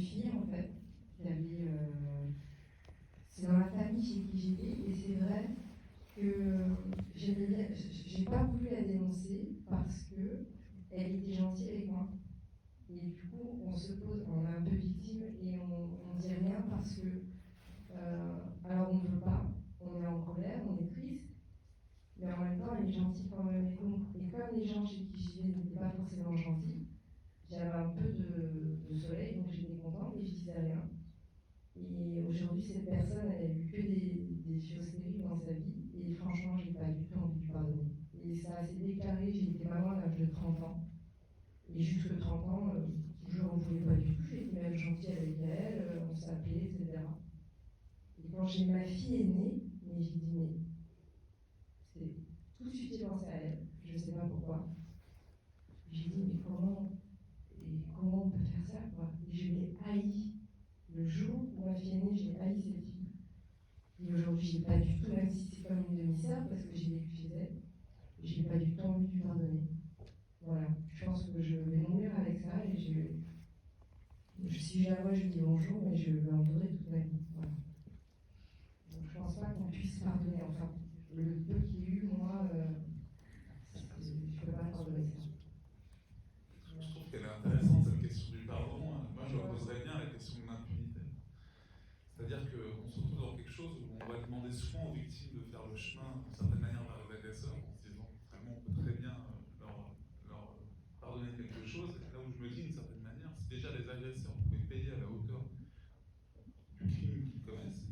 fille, en fait, qui avait... c'est dans la famille chez qui j'étais, et c'est vrai que j'ai pas voulu la dénoncer parce que elle était gentille avec moi. Et du coup, on se pose, on est un peu victime et on dit rien parce que, alors on ne veut pas, on est en colère, on est triste, mais en même temps, elle est gentille quand même. Et comme les gens chez qui j'y vais n'étaient pas forcément gentils, j'avais un peu de soleil, donc j'étais contente et je disais rien. Et aujourd'hui, cette personne, elle a eu que des choses terribles dans sa vie, et franchement, j'ai pas du tout envie de lui pardonner. Et ça s'est déclaré, j'ai été maman à l'âge de 30 ans, et jusque 30 ans, je ne voulais pas du tout, j'ai été même gentille avec elle, on s'appelait, etc. Et quand ma fille est née, mais j'ai dit, mais c'est tout de suite j'ai pensé à elle, je ne sais pas pourquoi. J'ai dit, mais comment on peut faire ça, quoi? Et je l'ai haï. Le jour où ma fille est née, j'ai haï cette fille. Et aujourd'hui, je n'ai pas du tout, même si c'est comme une demi-sœur, parce que j'ai vécu chez elle, je n'ai pas du tout envie de lui pardonner. Voilà, je pense que je vais mourir avec ça et si je la vois, je lui dis bonjour, mais je vais endurer toute ma vie. Voilà. Donc je ne pense pas qu'on puisse pardonner. Enfin, le peu qu'il y a eu, moi, je ne peux pas pardonner ça. Je trouve qu'elle est intéressante, cette question du pardon. Moi, je poserais bien la question de l'impunité. C'est-à-dire qu'on se retrouve dans quelque chose où on va demander souvent aux victimes de faire le chemin, d'une certaine manière, vers les agresseurs, en se disant vraiment, on peut très bien leur pardonner quelque chose. Et là où je me dis, d'une certaine manière, si déjà les agresseurs pouvaient payer à la hauteur du crime qu'ils commettent,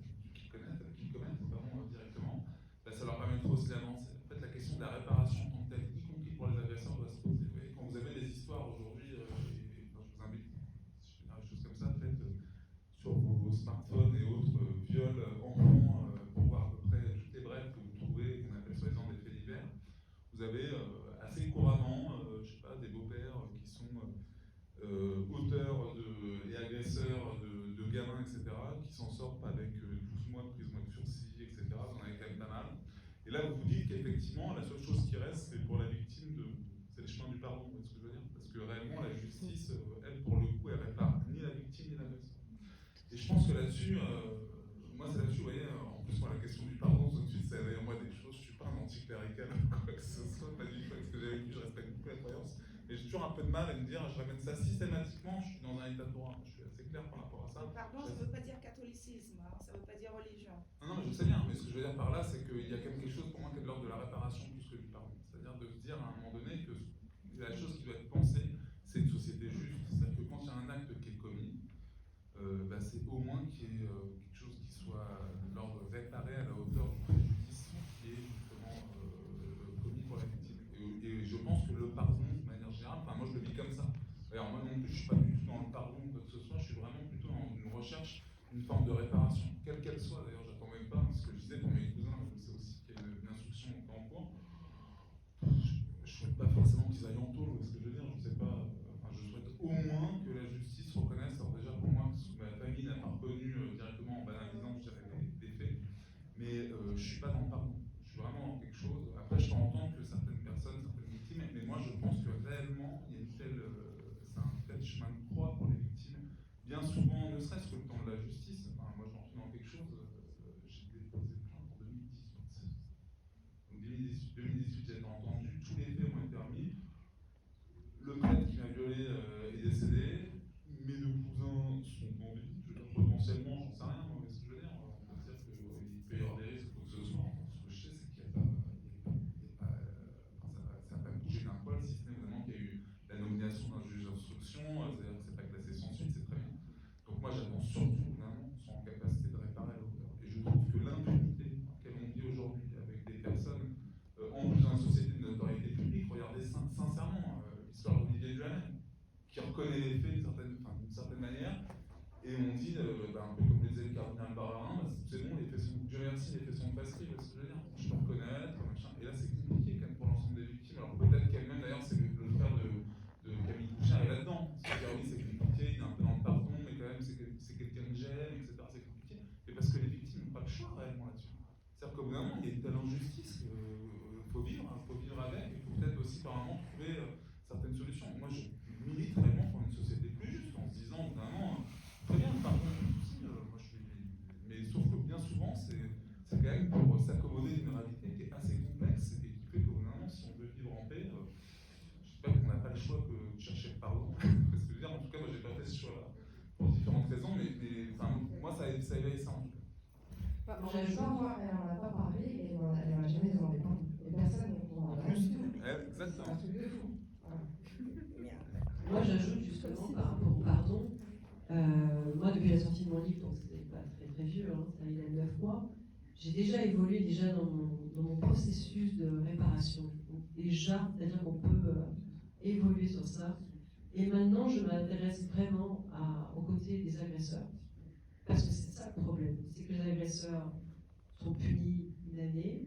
directement, ben, ça leur permettrait aussi d'avancer. En fait, la question de la réparation en tant que telle, y compris pour les agresseurs, doit se poser. Vous voyez, quand vous avez des histoires aujourd'hui, et quand je vous invite, si je fais des choses comme ça, faites sur vos smartphones et autres viols enfants pour voir à peu près toutes les brèves que vous trouvez, qu'on appelle soi-disant des faits divers. Vous avez assez couramment, je sais pas, des beaux-pères qui sont auteurs et agresseurs de gamins, etc., qui s'en sortent avec 12 mois de prison avec sursis, etc. Vous en avez quand même pas mal. Et là, vous vous dites qu'effectivement, la seule chose qui reste, c'est pour la victime c'est le chemin du pardon, vous voyez ce que je veux dire? Parce que réellement, la justice, elle, pour le coup, elle répare ni la victime ni l'agresseur. Et je pense que là-dessus, moi c'est là-dessus, vous voyez, en plus moi la question du pardon, tout de suite ça éveille en moi des choses, je suis pas un anticlérical ou quoi que ce soit, pas du tout avec ce que j'ai vécu, je respecte beaucoup la croyance, mais j'ai toujours un peu de mal à me dire, je ramène ça systématiquement, je suis dans un état de droit, je suis assez clair par rapport à ça. Pardon, ça ne veut pas dire catholicisme, hein, ça ne veut pas dire religion. Non, mais je sais bien, mais ce que je veux dire par là, c'est qu'il y a quand même quelque chose pour moi qui est de l'ordre de la réparation plus que du pardon. C'est-à-dire de se dire à un moment donné que la chose qui doit être pensée, c'est une société juste. C'est-à-dire que quand il y a un acte qui est commis, bah c'est au moins qu'il y ait quelque chose qui soit de l'ordre réparé à la hauteur du préjudice qui est justement commis pour la victime. Et je pense que le pardon, de manière générale, enfin moi je le vis comme ça. Alors moi non plus, je ne suis pas du tout dans le pardon ou quoi que ce soit, je suis vraiment plutôt dans une recherche d'une forme de réparation, quelle qu'elle soit. D'ailleurs, j'attends même pas, ce que je disais pour mes cousins, je sais aussi qu'il y a une instruction en cours. Je souhaite pas forcément qu'ils aillent en taule, ce que je veux dire, je sais pas. Enfin, je souhaite au moins que la justice reconnaisse, alors déjà pour moi, parce que ma famille n'a pas reconnu directement en banalisant, je dirais, des faits, mais je suis pas dans le pardon. Je suis vraiment dans quelque chose. Après, je peux entendre que certaines personnes, certaines victimes, mais moi je pense que réellement, il y a c'est un tel chemin de croix pour les victimes. Bien souvent, ne serait-ce que le temps de la justice, enfin, moi j'en suis dans quelque chose, j'ai déposé plainte en 2018. Donc 2018, j'ai été entendu, tous les faits ont été remis. Le prêtre qui m'a violé est décédé, mes deux cousins sont en vie, je veux dire, potentiellement, j'en sais rien, mais ce que je veux dire, on peut dire qu'il peut y avoir des risques ou que ce soit. Ce que je sais, c'est qu'il n'y a pas, ça n'a pas bougé d'un poil, si ce n'est vraiment qu'il y a eu la nomination d'un juge d'instruction, c'est-à-dire que c'est pas classé sans suite, c'est très bien. Donc moi j'attends surtout vraiment qu'on soit en capacité de réparer à la hauteur. Et je trouve que l'impunité dans laquelle on vit aujourd'hui, avec des personnes, en plus dans une société de notoriété publique, regardez sincèrement l'histoire d'Olivier Duhamel, qui reconnaît les faits d'une certaine manière, et on dit, un peu comme le disait le cardinal Barbarin, c'est bon, les faits sont, Dieu merci, les faits sont prescrits, parce que je veux dire, je peux reconnaître, machin. Et là c'est compliqué quand même pour l'ensemble des victimes. Alors peut-être qu'elle-même, d'ailleurs, c'est le frère de Camille Bouchard est là-dedans. C'est-à-dire, oui, c'est compliqué, il est un peu dans le pardon, mais quand même, c'est quelqu'un que j'aime, etc. C'est compliqué. Et parce que les victimes n'ont pas le choix réellement là-dessus. C'est-à-dire qu'au bout d'un moment, il y a une telle injustice qu'il faut vivre, faut vivre avec, et il faut peut-être aussi par moment trouver certaines solutions. Moi, je milite vraiment pour une société plus juste, en se disant, au bout d'un moment, ça éveille ça en tout cas. En même temps, moi, elle n'en a pas parlé et elle m'a jamais demandé pardon. Et personne ne comprend rien du tout. C'est Exactement. un truc de fou. Voilà. Moi, j'ajoute justement par rapport au pardon. Moi, depuis la sortie de mon livre, donc c'est pas très très vieux, hein, ça il y a 9 mois, j'ai déjà évolué dans mon processus de réparation. Donc, déjà, c'est-à-dire qu'on peut évoluer sur ça. Et maintenant, je m'intéresse vraiment aux côtés des agresseurs. Parce que c'est ça le problème, c'est que les agresseurs sont punis une année,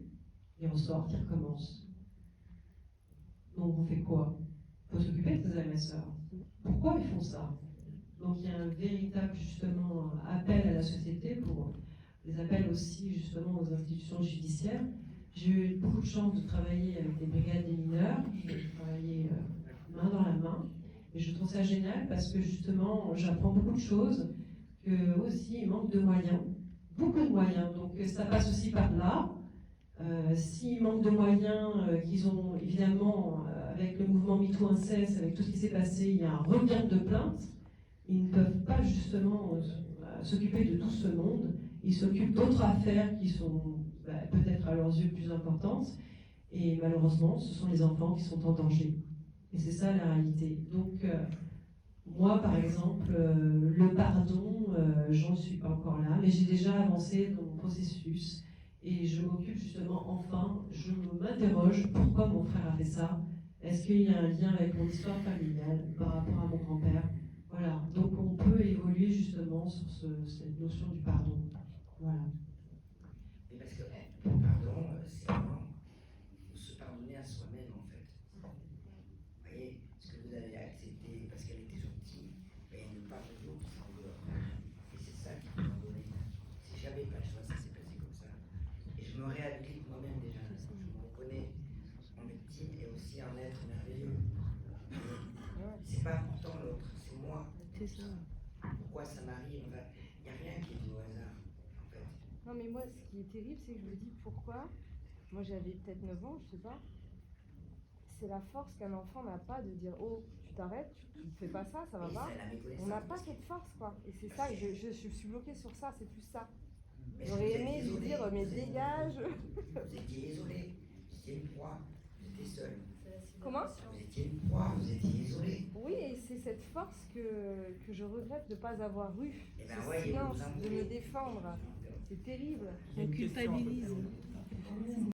ils ressortent, ils recommencent. Donc on fait quoi? Il faut s'occuper de ces agresseurs. Pourquoi ils font ça? Donc il y a un véritable justement appel à la société, pour des appels aussi justement aux institutions judiciaires. J'ai eu beaucoup de chance de travailler avec des brigades des mineurs, j'ai travaillé main dans la main, et je trouve ça génial parce que justement j'apprends beaucoup de choses, que aussi il manque de moyens, beaucoup de moyens, donc ça passe aussi par là. S'il manque de moyens, qu'ils ont évidemment, avec le mouvement MeToo Inceste, avec tout ce qui s'est passé, il y a un regain de plaintes. Ils ne peuvent pas justement s'occuper de tout ce monde. Ils s'occupent d'autres affaires qui sont peut-être à leurs yeux plus importantes. Et malheureusement, ce sont les enfants qui sont en danger. Et c'est ça la réalité. Donc, moi, par exemple, le pardon, j'en suis pas encore là, mais j'ai déjà avancé dans mon processus. Et je m'occupe justement, enfin, je m'interroge pourquoi mon frère a fait ça. Est-ce qu'il y a un lien avec mon histoire familiale par rapport à mon grand-père? Voilà, donc on peut évoluer justement sur cette notion du pardon. Voilà. Mais parce que le pardon, c'est vraiment se pardonner à soi-même en fait. Vous voyez, ce que vous avez accepté parce qu'elle était gentille, mais elle ne parle d'autre sans dehors. Et c'est ça qui peut pardonner. Si j'avais pas le choix, ça s'est passé comme ça. Et je me réhabilite moi-même déjà. Je me reconnais en victime et aussi un être merveilleux. C'est pas pourtant l'autre, c'est moi. C'est ça. Pourquoi ça m'arrive? Il n'y a rien qui est dû au hasard, en fait. Non, mais moi, ce qui est terrible, c'est que je me dis pourquoi. Moi, j'avais peut-être 9 ans, je sais pas. C'est la force qu'un enfant n'a pas de dire oh, tu t'arrêtes, tu ne fais pas ça, ça va Et pas. c'est la méconnaissance. On n'a pas cette force, quoi. Et c'est ça, je suis bloquée sur ça, c'est plus ça. Mais J'aurais vous êtes aimé lui isolé, dire mais vous êtes- dégage. Vous étiez isolé, vous étiez une proie, vous étiez seul. Comment? Vous étiez une proie, vous étiez isolé. Oui, et c'est cette force que je regrette de ne pas avoir eue. Et ben Ce ouais, silence, vous en de me voulez. défendre. C'est terrible. On culpabilise.